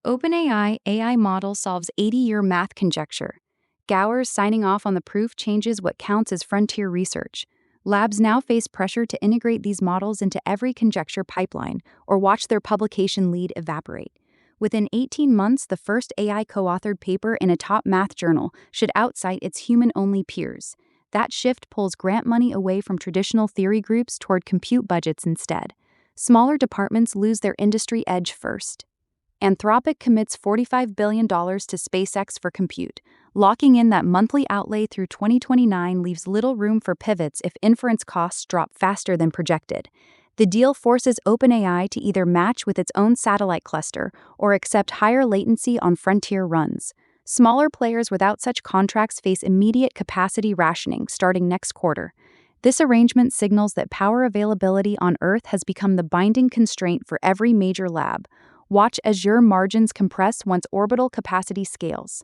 OpenAI AI model solves 80-year math conjecture. Gowers signing off on the proof changes what counts as frontier research. Labs now face pressure to integrate these models into every conjecture pipeline or watch their publication lead evaporate. Within 18 months, the first AI co-authored paper in a top math journal should outcite its human-only peers. That shift pulls grant money away from traditional theory groups toward compute budgets instead. Smaller departments lose their industry edge first. Anthropic commits $45 billion to SpaceX for compute. Locking in that monthly outlay through 2029 leaves little room for pivots if inference costs drop faster than projected. The deal forces OpenAI to either match with its own satellite cluster or accept higher latency on frontier runs. Smaller players without such contracts face immediate capacity rationing starting next quarter. This arrangement signals that power availability on Earth has become the binding constraint for every major lab. Watch as your margins compress once orbital capacity scales.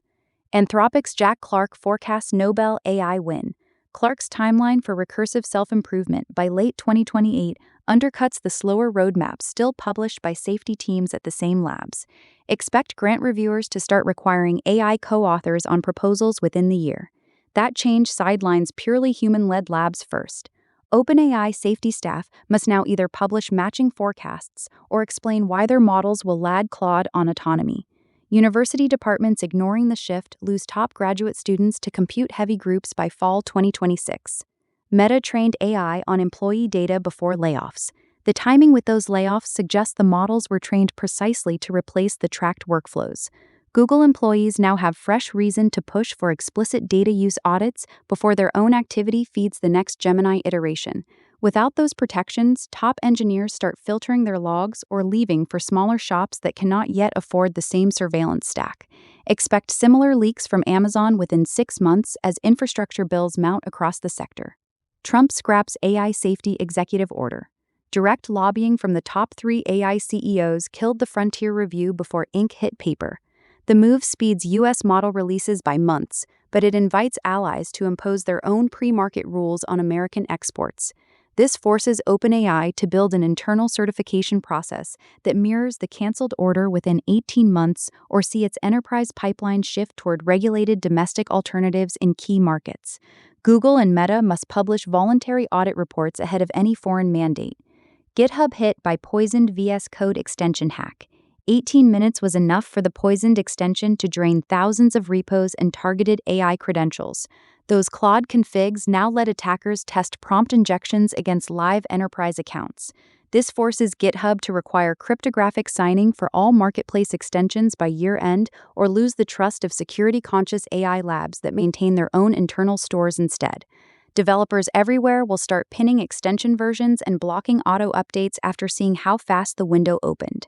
Anthropic's Jack Clark forecasts Nobel AI win. Clark's timeline for recursive self-improvement by late 2028 undercuts the slower roadmap still published by safety teams at the same labs. Expect grant reviewers to start requiring AI co-authors on proposals within the year. That change sidelines purely human-led labs first. OpenAI safety staff must now either publish matching forecasts or explain why their models will lag Claude on autonomy. University departments ignoring the shift lose top graduate students to compute-heavy groups by fall 2026. Meta trained AI on employee data before layoffs. The timing with those layoffs suggests the models were trained precisely to replace the tracked workflows. Google employees now have fresh reason to push for explicit data use audits before their own activity feeds the next Gemini iteration. Without those protections, top engineers start filtering their logs or leaving for smaller shops that cannot yet afford the same surveillance stack. Expect similar leaks from Amazon within 6 months as infrastructure bills mount across the sector. Trump scraps AI safety executive order. Direct lobbying from the top 3 AI CEOs killed the Frontier Review before ink hit paper. The move speeds U.S. model releases by months, but it invites allies to impose their own pre-market rules on American exports. This forces OpenAI to build an internal certification process that mirrors the canceled order within 18 months or see its enterprise pipeline shift toward regulated domestic alternatives in key markets. Google and Meta must publish voluntary audit reports ahead of any foreign mandate. GitHub hit by poisoned VS Code extension hack. 18 minutes was enough for the poisoned extension to drain thousands of repos and targeted AI credentials. Those Claude configs now let attackers test prompt injections against live enterprise accounts. This forces GitHub to require cryptographic signing for all marketplace extensions by year-end or lose the trust of security-conscious AI labs that maintain their own internal stores instead. Developers everywhere will start pinning extension versions and blocking auto updates after seeing how fast the window opened.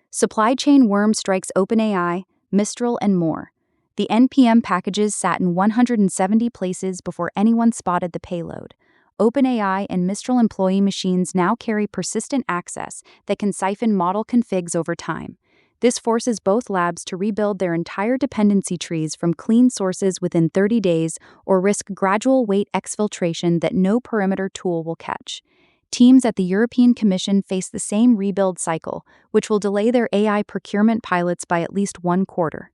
Supply chain worm strikes OpenAI, Mistral, and more. The NPM packages sat in 170 places before anyone spotted the payload. OpenAI and Mistral employee machines now carry persistent access that can siphon model configs over time. This forces both labs to rebuild their entire dependency trees from clean sources within 30 days or risk gradual weight exfiltration that no perimeter tool will catch. Teams at the European Commission face the same rebuild cycle, which will delay their AI procurement pilots by at least 1 quarter.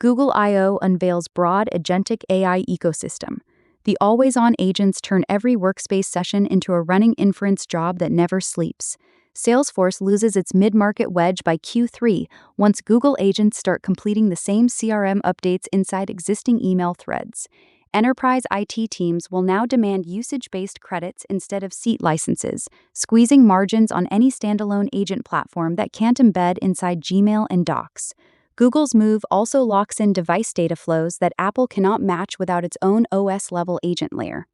Google I/O unveils broad Agentic AI ecosystem. The always-on agents turn every workspace session into a running inference job that never sleeps. Salesforce loses its mid-market wedge by Q3 once Google agents start completing the same CRM updates inside existing email threads. Enterprise IT teams will now demand usage-based credits instead of seat licenses, squeezing margins on any standalone agent platform that can't embed inside Gmail and Docs. Google's move also locks in device data flows that Apple cannot match without its own OS-level agent layer.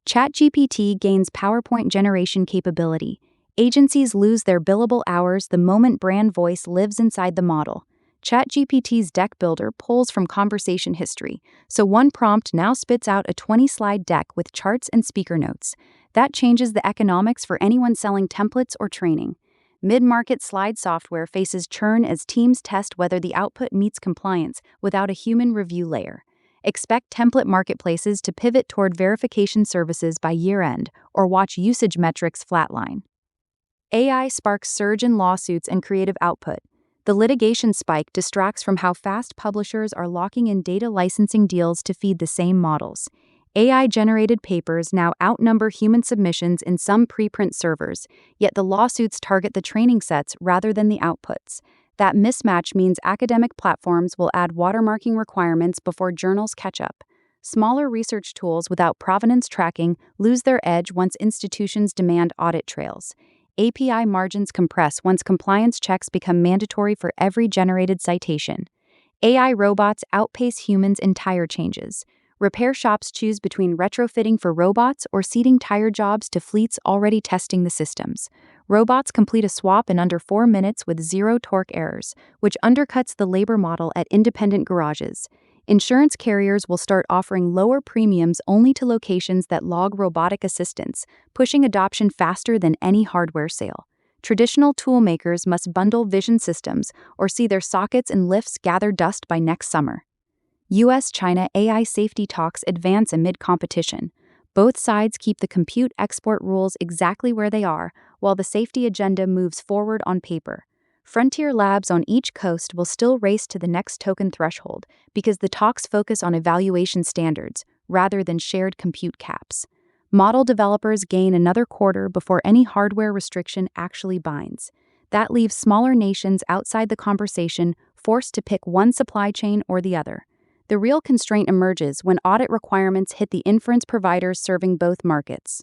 ChatGPT gains PowerPoint generation capability. Agencies lose their billable hours the moment brand voice lives inside the model. ChatGPT's deck builder pulls from conversation history, so one prompt now spits out a 20-slide deck with charts and speaker notes. That changes the economics for anyone selling templates or training. Mid-market slide software faces churn as teams test whether the output meets compliance without a human review layer. Expect template marketplaces to pivot toward verification services by year-end or watch usage metrics flatline. AI sparks surge in lawsuits and creative output. The litigation spike distracts from how fast publishers are locking in data licensing deals to feed the same models. AI-generated papers now outnumber human submissions in some preprint servers, yet the lawsuits target the training sets rather than the outputs. That mismatch means academic platforms will add watermarking requirements before journals catch up. Smaller research tools without provenance tracking lose their edge once institutions demand audit trails. API margins compress once compliance checks become mandatory for every generated citation. AI robots outpace humans in tire changes. Repair shops choose between retrofitting for robots or ceding tire jobs to fleets already testing the systems. Robots complete a swap in under 4 minutes with zero torque errors, which undercuts the labor model at independent garages. Insurance carriers will start offering lower premiums only to locations that log robotic assistance, pushing adoption faster than any hardware sale. Traditional tool makers must bundle vision systems or see their sockets and lifts gather dust by next summer. US-China AI safety talks advance amid competition. Both sides keep the compute export rules exactly where they are, while the safety agenda moves forward on paper. Frontier labs on each coast will still race to the next token threshold because the talks focus on evaluation standards rather than shared compute caps. Model developers gain another quarter before any hardware restriction actually binds. That leaves smaller nations outside the conversation, forced to pick one supply chain or the other. The real constraint emerges when audit requirements hit the inference providers serving both markets.